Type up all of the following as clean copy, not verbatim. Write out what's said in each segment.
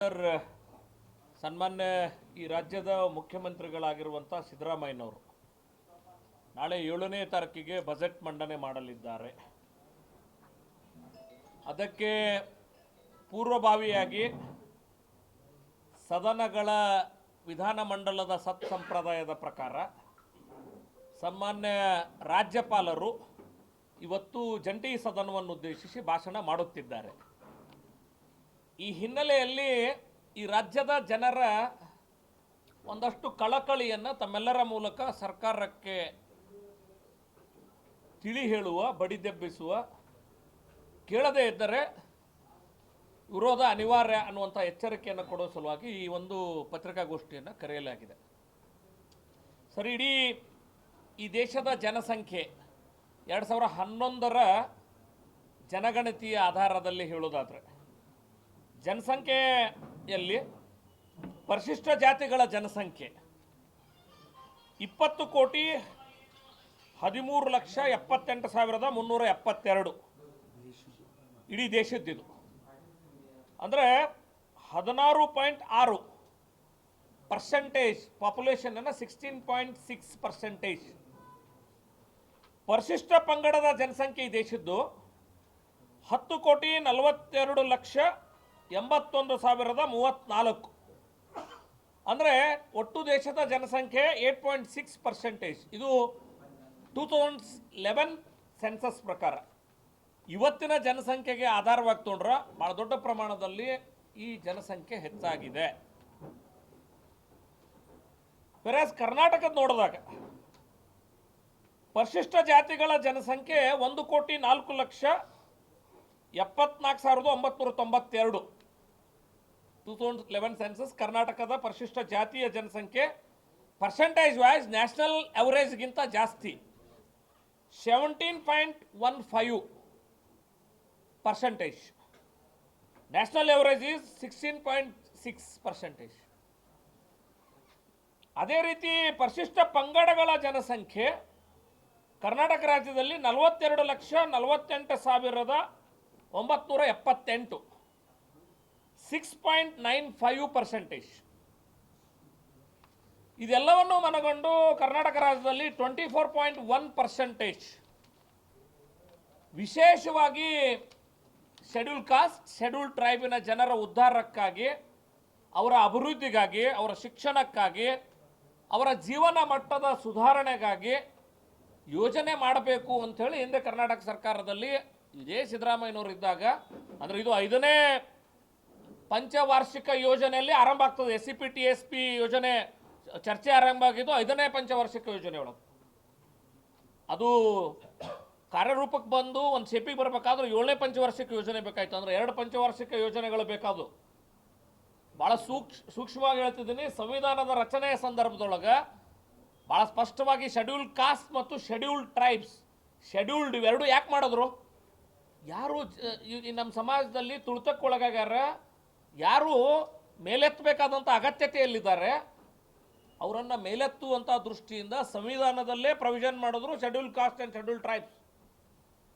Sir, ಸನ್ಮಾನ್ಯ ಈ ರಾಜ್ಯದ ಮುಖ್ಯಮಂತ್ರಿಗಳಾಗಿರುವಂಥ ಸಿದ್ದರಾಮಯ್ಯನವರು ನಾಳೆ 7ನೇ ತಾರೀಕಿಗೆ ಬಜೆಟ್ ಮಂಡನೆ ಮಾಡಲಿದ್ದಾರೆ. ಅದಕ್ಕೆ ಪೂರ್ವಭಾವಿಯಾಗಿ ಸದನಗಳ ವಿಧಾನಮಂಡಲದ ಸತ್ಸಂಪ್ರದಾಯದ ಪ್ರಕಾರ ಸನ್ಮಾನ್ಯ ರಾಜ್ಯಪಾಲರು ಇವತ್ತು ಜಂಟಿ ಸದನವನ್ನು ಉದ್ದೇಶಿಸಿ ಭಾಷಣ ಮಾಡುತ್ತಿದ್ದಾರೆ. ಈ ಹಿನ್ನೆಲೆಯಲ್ಲಿ ಈ ರಾಜ್ಯದ ಜನರ ಒಂದಷ್ಟು ಕಳಕಳಿಯನ್ನು ತಮ್ಮೆಲ್ಲರ ಮೂಲಕ ಸರ್ಕಾರಕ್ಕೆ ತಿಳಿ ಹೇಳುವ, ಬಡಿದೆಬ್ಬಿಸುವ, ಕೇಳದೇ ಇದ್ದರೆ ವಿರೋಧ ಅನಿವಾರ್ಯ ಅನ್ನುವಂಥ ಎಚ್ಚರಿಕೆಯನ್ನು ಕೊಡುವ ಸಲುವಾಗಿ ಈ ಒಂದು ಪತ್ರಿಕಾಗೋಷ್ಠಿಯನ್ನು ಕರೆಯಲಾಗಿದೆ. ಸರಿ, ಇಡೀ ಈ ದೇಶದ ಜನಸಂಖ್ಯೆ 2011ರ ಜನಗಣತಿಯ ಆಧಾರದಲ್ಲಿ ಹೇಳೋದಾದರೆ ಜನಸಂಖ್ಯೆಯಲ್ಲಿ ಪರಿಶಿಷ್ಟ ಜಾತಿಗಳ ಜನಸಂಖ್ಯೆ 20,13,78,372 ಇಡೀ ದೇಶದ್ದಿದು. ಅಂದರೆ 16.6% ಪಾಪ್ಯುಲೇಷನನ್ನು 16.6%. ಪರಿಶಿಷ್ಟ ಪಂಗಡದ ಜನಸಂಖ್ಯೆ ಈ ದೇಶದ್ದು 10,42,81,034. ಅಂದರೆ ಒಟ್ಟು ದೇಶದ ಜನಸಂಖ್ಯೆ 8.6%. ಇದು 2011 ಸೆನ್ಸಸ್ ಪ್ರಕಾರ. ಇವತ್ತಿನ ಜನಸಂಖ್ಯೆಗೆ ಆಧಾರವಾಗಿ ತೊಗೊಂಡ್ರೆ ಭಾಳ ದೊಡ್ಡ ಪ್ರಮಾಣದಲ್ಲಿ ಈ ಜನಸಂಖ್ಯೆ ಹೆಚ್ಚಾಗಿದೆ. ವೆರಾಸ್ ಕರ್ನಾಟಕದ ನೋಡಿದಾಗ ಪರಿಶಿಷ್ಟ ಜಾತಿಗಳ ಜನಸಂಖ್ಯೆ 1,04,74,992. 2011 ಸೆನ್ಸಸ್ ಕರ್ನಾಟಕದ ಪರಿಶಿಷ್ಟ ಜಾತಿಯ ಜನಸಂಖ್ಯೆ ಪರ್ಸೆಂಟೇಜ್ ವೈಸ್ ನ್ಯಾಷನಲ್ ಅವರೇಜ್ಗಿಂತ ಜಾಸ್ತಿ 17.15%. National average is 16.6%. ಅದೇ ರೀತಿ ಪರಿಶಿಷ್ಟ ಪಂಗಡಗಳ ಜನಸಂಖ್ಯೆ ಕರ್ನಾಟಕ ರಾಜ್ಯದಲ್ಲಿ 42,48,978, 6.95%. ಇದೆಲ್ಲವನ್ನು ಮನಗೊಂಡು ಕರ್ನಾಟಕ ರಾಜ್ಯದಲ್ಲಿ 24.1%. ವಿಶೇಷವಾಗಿ ಶೆಡ್ಯೂಲ್ ಕಾಸ್ಟ್, ಶೆಡ್ಯೂಲ್ ಟ್ರೈಬಿನ ಜನರ ಉದ್ಧಾರಕ್ಕಾಗಿ, ಅವರ ಅಭಿವೃದ್ಧಿಗಾಗಿ, ಅವರ ಶಿಕ್ಷಣಕ್ಕಾಗಿ, ಅವರ ಜೀವನ ಮಟ್ಟದ ಸುಧಾರಣೆಗಾಗಿ ಯೋಜನೆ ಮಾಡಬೇಕು ಅಂಥೇಳಿ ಹಿಂದೆ ಕರ್ನಾಟಕ ಸರ್ಕಾರದಲ್ಲಿ ಇದೇ ಸಿದ್ದರಾಮಯ್ಯನವರು ಇದ್ದಾಗ, ಅಂದರೆ ಇದು 5ನೇ ಪಂಚವಾರ್ಷಿಕ ಯೋಜನೆಯಲ್ಲಿ ಆರಂಭ ಆಗ್ತದೆ. SCPTSP ಯೋಜನೆ ಚರ್ಚೆ ಆರಂಭ ಆಗಿದ್ದು 5ನೇ ಪಂಚವಾರ್ಷಿಕ ಯೋಜನೆ ಒಳಗೆ. ಅದು ಕಾರ್ಯರೂಪಕ್ಕೆ ಬಂದು ಒಂದು ಶೇಪಿಗೆ ಬರಬೇಕಾದ್ರೆ 7ನೇ ಪಂಚವಾರ್ಷಿಕ ಯೋಜನೆ ಬೇಕಾಯ್ತು. ಅಂದರೆ 2 ಪಂಚವಾರ್ಷಿಕ ಯೋಜನೆಗಳು ಬೇಕಾದವು. ಭಾಳ ಸೂಕ್ಷ್ಮವಾಗಿ ಹೇಳ್ತಿದ್ದೀನಿ. ಸಂವಿಧಾನದ ರಚನೆಯ ಸಂದರ್ಭದೊಳಗೆ ಭಾಳ ಸ್ಪಷ್ಟವಾಗಿ ಶೆಡ್ಯೂಲ್ ಕಾಸ್ಟ್ ಮತ್ತು ಶೆಡ್ಯೂಲ್ಡ್ ಟ್ರೈಬ್ಸ್, ಶೆಡ್ಯೂಲ್ಡ್ ಇವೆರಡು ಯಾಕೆ ಮಾಡಿದ್ರು? ಯಾರು ನಮ್ಮ ಸಮಾಜದಲ್ಲಿ ತುಳಿತಕ್ಕೊಳಗಾಗ್ಯಾರ, ಯಾರು ಮೇಲೆತ್ತಬೇಕಾದಂಥ ಅಗತ್ಯತೆಯಲ್ಲಿದ್ದಾರೆ, ಅವರನ್ನು ಮೇಲೆತ್ತುವಂಥ ದೃಷ್ಟಿಯಿಂದ ಸಂವಿಧಾನದಲ್ಲೇ ಪ್ರೊವಿಷನ್ ಮಾಡಿದ್ರು schedule caste and schedule tribes.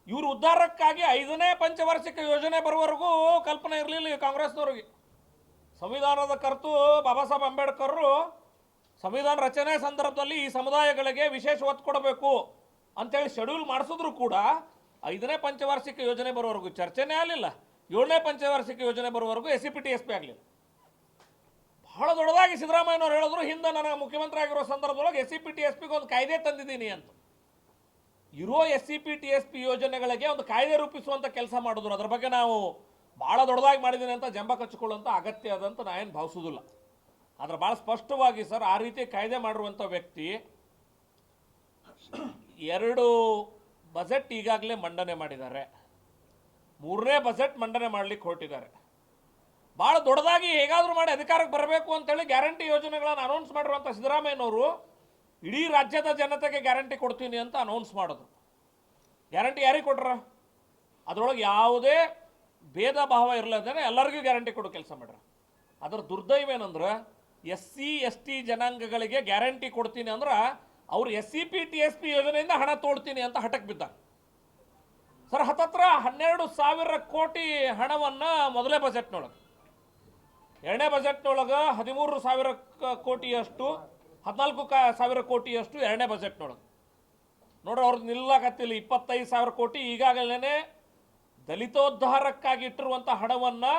ಇವರು ಉದ್ಧಾರಕ್ಕಾಗಿ 5ನೇ ಪಂಚವಾರ್ಷಿಕ ಯೋಜನೆ ಬರುವವರೆಗೂ ಕಲ್ಪನೆ ಇರಲಿಲ್ಲ ಈ ಕಾಂಗ್ರೆಸ್ನವ್ರಿಗೆ. ಸಂವಿಧಾನದ ಕರ್ತೃ ಬಾಬಾ ಸಾಹೇಬ್ ಅಂಬೇಡ್ಕರ್ರು ಸಂವಿಧಾನ ರಚನೆ ಸಂದರ್ಭದಲ್ಲಿ ಈ ಸಮುದಾಯಗಳಿಗೆ ವಿಶೇಷ ಒತ್ತು ಕೊಡಬೇಕು ಅಂತೇಳಿ ಶೆಡ್ಯೂಲ್ ಮಾಡಿಸಿದ್ರು ಕೂಡ 5ನೇ ಪಂಚವಾರ್ಷಿಕ ಯೋಜನೆ ಬರುವವರೆಗೂ ಚರ್ಚೆನೇ ಆಗಲಿಲ್ಲ. 7ನೇ ಪಂಚವಾರ್ಷಿಕ ಯೋಜನೆ ಬರುವವರೆಗೂ SCPTSP ಆಗಲಿಲ್ಲ. ಬಹಳ ದೊಡ್ಡದಾಗಿ ಸಿದ್ದರಾಮಯ್ಯನವ್ರು ಹೇಳಿದ್ರು, ಹಿಂದೆ ನನಗೆ ಮುಖ್ಯಮಂತ್ರಿ ಆಗಿರೋ ಸಂದರ್ಭದೊಳಗೆ SCPTSPಗೆ ಒಂದು ಕಾಯ್ದೆ ತಂದಿದ್ದೀನಿ ಅಂತ. ಇರೋ SCPTSP ಯೋಜನೆಗಳಿಗೆ ಒಂದು ಕಾಯ್ದೆ ರೂಪಿಸುವಂಥ ಕೆಲಸ ಮಾಡಿದ್ರು. ಅದ್ರ ಬಗ್ಗೆ ನಾವು ಭಾಳ ದೊಡ್ಡದಾಗಿ ಮಾಡಿದ್ದೀನಿ ಅಂತ ಜಂಬ ಕಚ್ಚಿಕೊಳ್ಳುವಂಥ ಅಗತ್ಯ ಅದಂತ ನಾ ಏನು ಭಾವಿಸೋದಿಲ್ಲ. ಆದರೆ ಭಾಳ ಸ್ಪಷ್ಟವಾಗಿ ಸರ್, ಆ ರೀತಿ ಕಾಯ್ದೆ ಮಾಡಿರುವಂಥ ವ್ಯಕ್ತಿ 2 ಬಜೆಟ್ ಈಗಾಗಲೇ ಮಂಡನೆ ಮಾಡಿದ್ದಾರೆ, 3ನೇ ಬಜೆಟ್ ಮಂಡನೆ ಮಾಡಲಿಕ್ಕೆ ಹೊರಟಿದ್ದಾರೆ. ಭಾಳ ದೊಡ್ಡದಾಗಿ ಹೇಗಾದರೂ ಮಾಡಿ ಅಧಿಕಾರಕ್ಕೆ ಬರಬೇಕು ಅಂತೇಳಿ ಗ್ಯಾರಂಟಿ ಯೋಜನೆಗಳನ್ನು ಅನೌನ್ಸ್ ಮಾಡಿರುವಂಥ ಸಿದ್ದರಾಮಯ್ಯನವರು ಇಡೀ ರಾಜ್ಯದ ಜನತೆಗೆ ಗ್ಯಾರಂಟಿ ಕೊಡ್ತೀನಿ ಅಂತ ಅನೌನ್ಸ್ ಮಾಡಿದ್ರು. ಗ್ಯಾರಂಟಿ ಯಾರಿಗೆ ಕೊಟ್ರ? ಅದರೊಳಗೆ ಯಾವುದೇ ಭೇದ ಭಾವ ಇರಲಾರ್ದೇ ಎಲ್ಲರಿಗೂ ಗ್ಯಾರಂಟಿ ಕೊಡೋ ಕೆಲಸ ಮಾಡ್ರ. ಅದರ ದುರ್ದೈವ ಏನಂದ್ರೆ SC ST ಜನಾಂಗಗಳಿಗೆ ಗ್ಯಾರಂಟಿ ಕೊಡ್ತೀನಿ ಅಂದ್ರೆ ಅವರು SCPTSP ಯೋಜನೆಯಿಂದ ಹಣ ತೋಡ್ತೀನಿ ಅಂತ ಹಠಕ್ಕೆ ಬಿದ್ದ. ಸರ್, ಹತ್ತತ್ರ 12,000 ಕೋಟಿ ಹಣವನ್ನು ಮೊದಲೇ ಬಜೆಟ್ನೊಳಗೆ ಎರಡನೇ ಬಜೆಟ್ನೊಳಗೆ 13,000 ಕೋಟಿಯಷ್ಟು 14,000 ಕೋಟಿಯಷ್ಟು ಎರಡನೇ ಬಜೆಟ್ನೊಳಗೆ ನೋಡ್ರಿ ಅವ್ರದ್ದು ನಿಲ್ಲಕತ್ತಿಲ್ಲ. 25,000 ಕೋಟಿ ಈಗಾಗಲೇ ದಲಿತೋದ್ಧಾರಕ್ಕಾಗಿ ಇಟ್ಟಿರುವಂಥ ಹಣವನ್ನು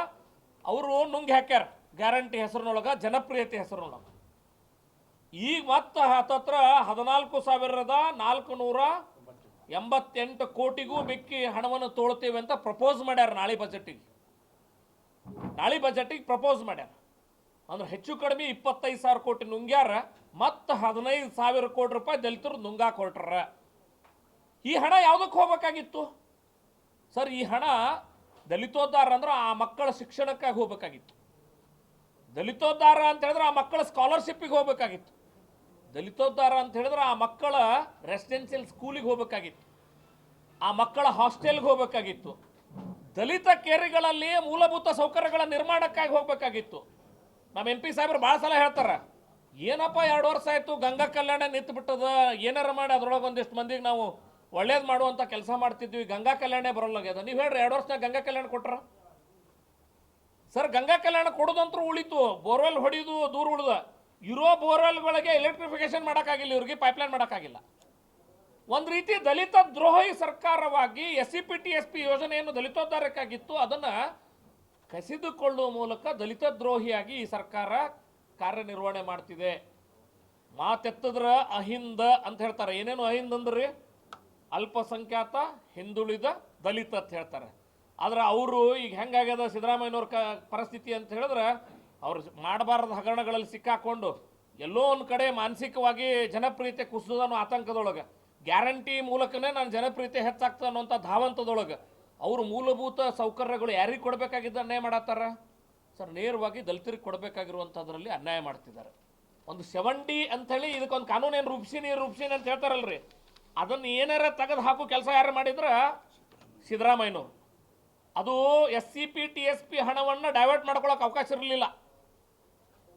ಅವರು ನುಂಗಿ ಹಾಕ್ಯಾರ ಗ್ಯಾರಂಟಿ ಹೆಸರಿನೊಳಗೆ, ಜನಪ್ರಿಯತೆ ಹೆಸರಿನೊಳಗೆ. ಈಗ ಮತ್ತೆ ಹತ್ತತ್ರ 14,488 ಕೋಟಿಗೂ ಮಿಕ್ಕಿ ಹಣವನ್ನು ತೋಳ್ತೇವೆ ಅಂತ ಪ್ರಪೋಸ್ ಮಾಡ್ಯಾರ ನಾಳೆ ಬಜೆಟಿಗೆ ಪ್ರಪೋಸ್ ಮಾಡ್ಯಾರ. ಅಂದ್ರೆ ಹೆಚ್ಚು ಕಡಿಮೆ 25,000 ಕೋಟಿ ನುಂಗ್ಯಾರ, ಮತ್ತು 15,000 ಕೋಟಿ ರೂಪಾಯಿ ದಲಿತರು ನುಂಗಾಕ್ ಹೊರಟ್ರ. ಈ ಹಣ ಯಾವುದಕ್ಕೆ ಹೋಗ್ಬೇಕಾಗಿತ್ತು ಸರ್? ಈ ಹಣ ದಲಿತೋದ್ಧಾರ ಅಂದ್ರೆ ಆ ಮಕ್ಕಳ ಶಿಕ್ಷಣಕ್ಕಾಗಿ ಹೋಗ್ಬೇಕಾಗಿತ್ತು. ದಲಿತೋದ್ಧಾರ ಅಂತ ಹೇಳಿದ್ರೆ ಆ ಮಕ್ಕಳ ಸ್ಕಾಲರ್ಶಿಪ್ಪಿಗೆ ಹೋಗ್ಬೇಕಾಗಿತ್ತು. ದಲಿತೋದ್ಧಾರ ಅಂತ ಹೇಳಿದ್ರೆ ಆ ಮಕ್ಕಳ ರೆಸಿಡೆನ್ಷಿಯಲ್ ಸ್ಕೂಲಿಗೆ ಹೋಗ್ಬೇಕಾಗಿತ್ತು, ಆ ಮಕ್ಕಳ ಹಾಸ್ಟೆಲ್ಗೆ ಹೋಗ್ಬೇಕಾಗಿತ್ತು, ದಲಿತ ಕೇರಿಗಳಲ್ಲಿ ಮೂಲಭೂತ ಸೌಕರ್ಯಗಳ ನಿರ್ಮಾಣಕ್ಕಾಗಿ ಹೋಗ್ಬೇಕಾಗಿತ್ತು. ನಮ್ಮ MP ಸಾಹೇಬ್ರು ಭಾಳ ಸಲ ಹೇಳ್ತಾರೆ, ಏನಪ್ಪ 2 ವರ್ಷ ಆಯಿತು ಗಂಗಾ ಕಲ್ಯಾಣ ನಿಂತು ಬಿಟ್ಟದ, ಏನಾರ ಮಾಡಿ ಅದ್ರೊಳಗೆ ಒಂದಿಷ್ಟು ಮಂದಿಗೆ ನಾವು ಒಳ್ಳೇದು ಮಾಡುವಂಥ ಕೆಲಸ ಮಾಡ್ತಿದ್ವಿ, ಗಂಗಾ ಕಲ್ಯಾಣ ಬರೋಲ್ಲಾಗ್ಯದ. ನೀವು ಹೇಳ್ರಿ 2 ವರ್ಷನಾಗ ಗಂಗಾ ಕಲ್ಯಾಣ ಕೊಟ್ರ ಸರ್? ಗಂಗಾ ಕಲ್ಯಾಣ ಕೊಡೋದಂತೂ ಉಳಿತು, ಬೋರ್ವೆಲ್ ಹೊಡಿಯೋದು ದೂರ ಉಳಿದ. ಇರೋ ಬೋರ್ವೆಲ್ಗಳಿಗೆ ಎಲೆಕ್ಟ್ರಿಫಿಕೇಶನ್ ಮಾಡೋಕ್ಕಾಗಿಲ್ಲ, ಇವ್ರಿಗೆ ಪೈಪ್ಲೈನ್ ಮಾಡೋಕ್ಕಾಗಿಲ್ಲ. ಒಂದು ರೀತಿ ದಲಿತ ದ್ರೋಹಿ ಸರ್ಕಾರವಾಗಿ SCPTSP ಯೋಜನೆಯನ್ನು ದಲಿತೋದ್ಧಾರಕ್ಕಾಗಿತ್ತು, ಅದನ್ನು ಕಸಿದುಕೊಳ್ಳುವ ಮೂಲಕ ದಲಿತ ದ್ರೋಹಿಯಾಗಿ ಈ ಸರ್ಕಾರ ಕಾರ್ಯನಿರ್ವಹಣೆ ಮಾಡ್ತಿದೆ. ಮಾತೆತ್ತದ್ರ ಅಹಿಂದ ಅಂತ ಹೇಳ್ತಾರೆ. ಏನೇನು ಅಹಿಂದ ಅಂದ್ರಿ? ಅಲ್ಪಸಂಖ್ಯಾತ, ಹಿಂದುಳಿದ, ದಲಿತ ಅಂತ ಹೇಳ್ತಾರೆ. ಆದ್ರೆ ಅವರು ಈಗ ಹೆಂಗಾಗ್ಯದ ಸಿದ್ದರಾಮಯ್ಯನವ್ರ ಪರಿಸ್ಥಿತಿ ಅಂತ ಹೇಳಿದ್ರೆ, ಅವ್ರು ಮಾಡಬಾರ್ದ ಹಗರಣಗಳಲ್ಲಿ ಸಿಕ್ಕಾಕೊಂಡು ಎಲ್ಲೋ ಒಂದು ಕಡೆ ಮಾನಸಿಕವಾಗಿ ಜನಪ್ರಿಯತೆ ಕುಸಿದ ಅನ್ನೋ ಆತಂಕದೊಳಗೆ, ಗ್ಯಾರಂಟಿ ಮೂಲಕನೇ ನಾನು ಜನಪ್ರಿಯತೆ ಹೆಚ್ಚಾಗ್ತದೆ ಅನ್ನೋಂಥ ಧಾವಂತದೊಳಗೆ ಅವರು ಮೂಲಭೂತ ಸೌಕರ್ಯಗಳು ಯಾರಿಗೆ ಕೊಡಬೇಕಾಗಿದ್ದ ಅನ್ಯಾಯ ಮಾಡತ್ತಾರ ಸರ್? ನೇರವಾಗಿ ದಲಿತರಿಗೆ ಕೊಡಬೇಕಾಗಿರುವಂಥದ್ರಲ್ಲಿ ಅನ್ಯಾಯ ಮಾಡ್ತಿದ್ದಾರೆ. ಒಂದು 70 ಅಂಥೇಳಿ ಇದಕ್ಕೊಂದು ಕಾನೂನು ಏನು ರೂಪಿಸೀನಿ ಅಂತ ಹೇಳ್ತಾರಲ್ರಿ, ಅದನ್ನು ಏನಾರ ತೆಗೆದು ಹಾಕೋ ಕೆಲಸ ಯಾರು ಮಾಡಿದ್ರೆ ಸಿದ್ದರಾಮಯ್ಯನವರು. ಅದು SCPTSP ಹಣವನ್ನು ಡೈವರ್ಟ್ ಮಾಡ್ಕೊಳ್ಳೋಕೆ ಅವಕಾಶ ಇರಲಿಲ್ಲ.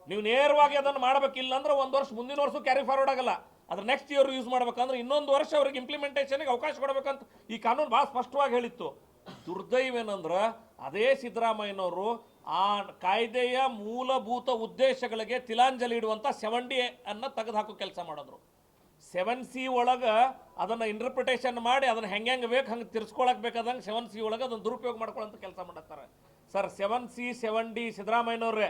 ನೀವು ನೇರವಾಗಿ ಅದನ್ನು ಮಾಡಬೇಕಿಲ್ಲ ಅಂದ್ರೆ 1 ವರ್ಷ ಮುಂದಿನ ವರ್ಷ ಕ್ಯಾರಿ ಫಾರ್ವರ್ಡ್ ಆಗಲ್ಲ. ಅದ್ರ ನೆಕ್ಸ್ಟ್ ಇಯರ್ ಯೂಸ್ ಮಾಡ್ಬೇಕಂದ್ರೆ ಇನ್ನೊಂದು ವರ್ಷ ಅವ್ರಿಗೆ ಇಂಪ್ಲಿಮೆಂಟೇಷನ್ಗೆ ಅವಕಾಶ ಕೊಡಬೇಕಂತ ಈ ಕಾನೂನು ಭಾಳ ಸ್ಪಷ್ಟವಾಗಿ ಹೇಳಿತ್ತು. ದುರ್ದೈವೇನಂದ್ರೆ ಅದೇ ಸಿದ್ದರಾಮಯ್ಯನವರು ಆ ಕಾಯ್ದೆಯ ಮೂಲಭೂತ ಉದ್ದೇಶಗಳಿಗೆ ತಿಲಾಂಜಲಿ ಇಡುವಂಥ 70 ಅನ್ನು ತೆಗೆದು ಹಾಕೋ ಕೆಲಸ ಮಾಡಿದ್ರು. 7C ಒಳಗೆ ಅದನ್ನು ಇಂಟರ್ಪ್ರಿಟೇಷನ್ ಮಾಡಿ ಅದನ್ನು ಹೆಂಗೆ ಬೇಕು ಹಂಗೆ ತಿರ್ಸ್ಕೊಳಕ್ಕೆ ಬೇಕಾದಂಗೆ 7C ಒಳಗೆ ಅದನ್ನು ದುರುಪಯೋಗ ಮಾಡ್ಕೊಳ್ಳೋಂಥ ಕೆಲಸ ಮಾಡತ್ತಾರೆ ಸರ್. 7C 7D ಸಿದ್ದರಾಮಯ್ಯನವ್ರೆ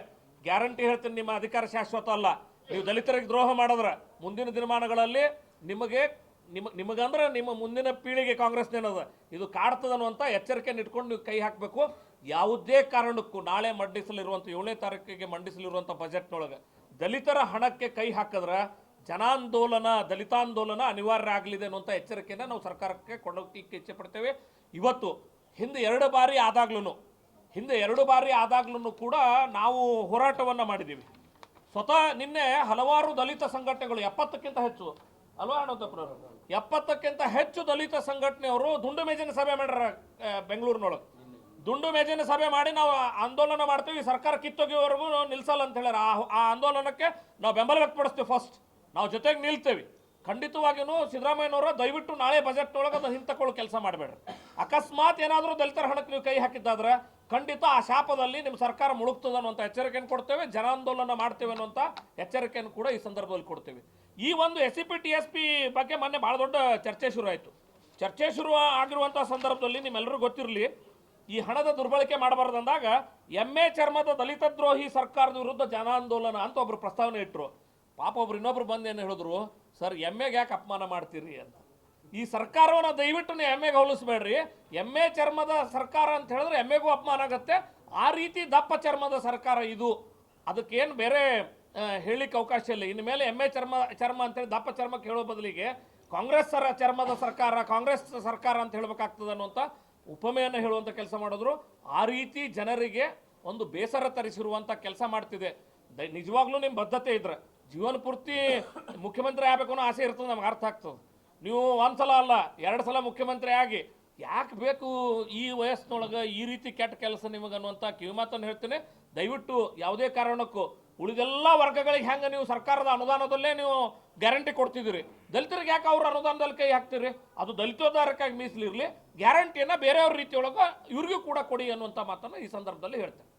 ಗ್ಯಾರಂಟಿ ಹೇಳ್ತೀನಿ, ನಿಮ್ಮ ಅಧಿಕಾರ ಶಾಶ್ವತ ಅಲ್ಲ. ನೀವು ದಲಿತರಿಗೆ ದ್ರೋಹ ಮಾಡಿದ್ರೆ ಮುಂದಿನ ದಿನಮಾನಗಳಲ್ಲಿ ನಿಮಗಂದ್ರೆ ನಿಮ್ಮ ಮುಂದಿನ ಪೀಳಿಗೆ ಕಾಂಗ್ರೆಸ್ನೇನದ ಇದು ಕಾಡ್ತದ ಅನ್ನುವಂಥ ಎಚ್ಚರಿಕೆಯನ್ನು ಇಟ್ಕೊಂಡು ನೀವು ಕೈ ಹಾಕಬೇಕು. ಯಾವುದೇ ಕಾರಣಕ್ಕೂ ನಾಳೆ ಮಂಡಿಸಲಿರುವಂಥ 7ನೇ ತಾರೀಕಿಗೆ ಮಂಡಿಸಲಿರುವಂಥ ಬಜೆಟ್ನೊಳಗೆ ದಲಿತರ ಹಣಕ್ಕೆ ಕೈ ಹಾಕಿದ್ರೆ ಜನಾಂದೋಲನ, ದಲಿತಾಂದೋಲನ ಅನಿವಾರ್ಯ ಆಗಲಿದೆ ಅನ್ನುವಂಥ ಎಚ್ಚರಿಕೆಯನ್ನು ನಾವು ಸರ್ಕಾರಕ್ಕೆ ಕೊಡೋಕ್ಕೆ ಇಚ್ಛೆ ಪಡ್ತೇವೆ. ಇವತ್ತು ಹಿಂದೆ 2 ಬಾರಿ ಆದಾಗ್ಲೂ ಕೂಡ ನಾವು ಹೋರಾಟವನ್ನು ಮಾಡಿದ್ದೀವಿ. ಸ್ವತಃ ನಿನ್ನೆ ಹಲವಾರು ದಲಿತ ಸಂಘಟನೆಗಳು 70ಕ್ಕಿಂತ ಹೆಚ್ಚು ಅಲ್ವಾ ಅಣ್ಣಪ್ಪನವರು 70ಕ್ಕಿಂತ ಹೆಚ್ಚು ದಲಿತ ಸಂಘಟನೆಯವರು ದುಂಡು ಮೇಜಿನ ಸಭೆ ಮಾಡ್ಯಾರ ಬೆಂಗಳೂರಿನೊಳಗೆ. ದುಂಡು ಮೇಜಿನ ಸಭೆ ಮಾಡಿ ನಾವು ಆಂದೋಲನ ಮಾಡ್ತೀವಿ, ಸರ್ಕಾರ ಕಿತ್ತೊಗೆಯವರೆಗೂ ನಿಲ್ಸಲ್ಲ ಅಂತ ಹೇಳ್ಯಾರ. ಆ ಆಂದೋಲನಕ್ಕೆ ನಾವು ಬೆಂಬಲ ವ್ಯಕ್ತಪಡಿಸ್ತೀವಿ. ಫಸ್ಟ್ ನಾವು ಜೊತೆಗೆ ನಿಲ್ತೇವೆ. ಖಂಡಿತವಾಗಿಯೂ ಸಿದ್ದರಾಮಯ್ಯನವರ ದಯವಿಟ್ಟು ನಾಳೆ ಬಜೆಟ್ನೊಳಗೆ ಅದನ್ನು ಹಿಂತಕೊಳ್ಳೋ ಕೆಲಸ ಮಾಡಬೇಡ್ರಿ. ಅಕಸ್ಮಾತ್ ಏನಾದರೂ ದಲಿತರ ಹಣಕ್ಕೆ ನೀವು ಕೈ ಹಾಕಿದ್ದಾದ್ರೆ ಖಂಡಿತ ಆ ಶಾಪದಲ್ಲಿ ನಿಮ್ಮ ಸರ್ಕಾರ ಮುಳುಗ್ತದೆ ಅನ್ನುವಂಥ ಎಚ್ಚರಿಕೆಯನ್ನು ಕೊಡ್ತೇವೆ. ಜನಾಂದೋಲನ ಮಾಡ್ತೇವೆ ಅನ್ನುವಂಥ ಎಚ್ಚರಿಕೆಯನ್ನು ಕೂಡ ಈ ಸಂದರ್ಭದಲ್ಲಿ ಕೊಡ್ತೇವೆ. ಈ ಒಂದು SCPTSP ಬಗ್ಗೆ ಮೊನ್ನೆ ಭಾಳ ದೊಡ್ಡ ಚರ್ಚೆ ಶುರು ಆಗಿರುವಂಥ ಸಂದರ್ಭದಲ್ಲಿ ನಿಮ್ಮೆಲ್ಲರಿಗೂ ಗೊತ್ತಿರಲಿ, ಈ ಹಣದ ದುರ್ಬಳಕೆ ಮಾಡಬಾರ್ದಂದಾಗ MA ಚರ್ಮದ ದಲಿತ ದ್ರೋಹಿ ಸರ್ಕಾರದ ವಿರುದ್ಧ ಜನಾಂದೋಲನ ಅಂತ ಒಬ್ರು ಪ್ರಸ್ತಾವನೆ ಇಟ್ಟರು. ಪಾಪ ಇನ್ನೊಬ್ರು ಬಂದು ಏನು ಹೇಳಿದ್ರು, ಸರ್ MAಗೆ ಯಾಕೆ ಅಪಮಾನ ಮಾಡ್ತೀರಿ ಅಂತ. ಈ ಸರ್ಕಾರವನ್ನು ದಯವಿಟ್ಟು ನೀವು MAಗೆ ಹೋಲಿಸ್ಬೇಡ್ರಿ. MA ಚರ್ಮದ ಸರ್ಕಾರ ಅಂತ ಹೇಳಿದ್ರೆ MAಗೂ ಅಪಮಾನ ಆಗುತ್ತೆ. ಆ ರೀತಿ ದಪ್ಪ ಚರ್ಮದ ಸರ್ಕಾರ ಇದು, ಅದಕ್ಕೇನು ಬೇರೆ ಹೇಳಿಕ್ಕೆ ಅವಕಾಶ ಇಲ್ಲ. ಇನ್ನು ಮೇಲೆ MA ಚರ್ಮ ಅಂತೇಳಿ ದಪ್ಪ ಚರ್ಮಕ್ಕೆ ಹೇಳೋ ಬದಲಿಗೆ ಕಾಂಗ್ರೆಸ್ ಚರ್ಮದ ಸರ್ಕಾರ, ಕಾಂಗ್ರೆಸ್ ಸರ್ಕಾರ ಅಂತ ಹೇಳಬೇಕಾಗ್ತದೆ ಅನ್ನುವಂಥ ಉಪಮೆಯನ್ನು ಹೇಳುವಂಥ ಕೆಲಸ ಮಾಡಿದ್ರು. ಆ ರೀತಿ ಜನರಿಗೆ ಒಂದು ಬೇಸರ ತರಿಸಿರುವಂಥ ಕೆಲಸ ಮಾಡ್ತಿದೆ. ನಿಜವಾಗ್ಲೂ ನಿಮ್ಮ ಬದ್ಧತೆ ಇದ್ರೆ ಜೀವನ ಪೂರ್ತಿ ಮುಖ್ಯಮಂತ್ರಿ ಆಗಬೇಕು ಅನ್ನೋ ಆಸೆ ಇರ್ತದೆ, ನಮ್ಗೆ ಅರ್ಥ ಆಗ್ತದೆ. ನೀವು 1 ಸಲ ಅಲ್ಲ 2 ಸಲ ಮುಖ್ಯಮಂತ್ರಿ ಆಗಿ ಯಾಕೆ ಬೇಕು ಈ ವಯಸ್ಸಿನೊಳಗೆ ಈ ರೀತಿ ಕೆಟ್ಟ ಕೆಲಸ ನಿಮಗೆ ಅನ್ನುವಂಥ ಕಿವಿಮಾತನ್ನು ಹೇಳ್ತೇನೆ. ದಯವಿಟ್ಟು ಯಾವುದೇ ಕಾರಣಕ್ಕೂ ಉಳಿದೆಲ್ಲ ವರ್ಗಗಳಿಗೆ ಹೆಂಗೆ ನೀವು ಸರ್ಕಾರದ ಅನುದಾನದಲ್ಲೇ ನೀವು ಗ್ಯಾರಂಟಿ ಕೊಡ್ತಿದ್ದೀರಿ, ದಲಿತರಿಗೆ ಯಾಕೆ ಅವ್ರ ಅನುದಾನದಲ್ಲಿ ಕೈ ಹಾಕ್ತೀರಿ? ಅದು ದಲಿತೋದ್ಧಾರಕ್ಕಾಗಿ ಮೀಸಲಿರಲಿ, ಗ್ಯಾರಂಟಿಯನ್ನು ಬೇರೆಯವ್ರ ರೀತಿಯೊಳಗೆ ಇವ್ರಿಗೂ ಕೂಡ ಕೊಡಿ ಅನ್ನುವಂಥ ಮಾತನ್ನು ಈ ಸಂದರ್ಭದಲ್ಲಿ ಹೇಳ್ತೇನೆ.